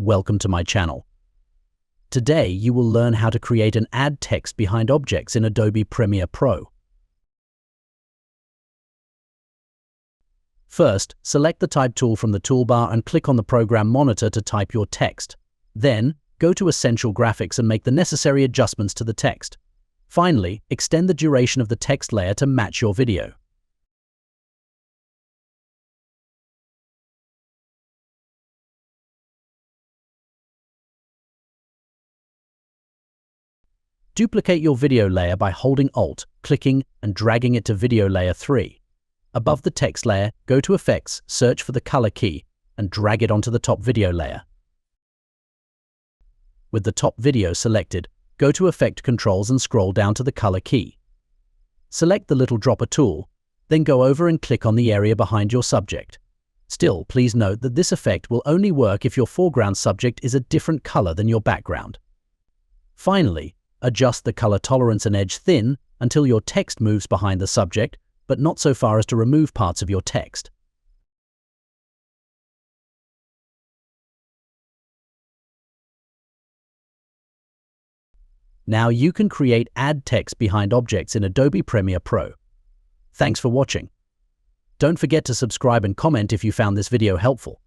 welcome to my channel. Today you will learn how to create and add text behind objects in Adobe Premiere Pro. First, select the Type tool from the toolbar and click on the program monitor to type your text. Then, go to Essential Graphics and make the necessary adjustments to the text. Finally, extend the duration of the text layer to match your video. Duplicate your video layer by holding Alt, clicking, and dragging it to Video Layer 3. Above the text layer, go to Effects, search for the Color key, and drag it onto the top video layer. With the top video selected, go to Effect Controls and scroll down to the Color key. Select the little dropper tool, then go over and click on the area behind your subject. Still, please note that this effect will only work if your foreground subject is a different color than your background. Finally, adjust the color tolerance and edge thin until your text moves behind the subject, but not so far as to remove parts of your text. Now you can create add text behind objects in Adobe Premiere Pro. Thanks for watching. Don't forget to subscribe and comment if you found this video helpful.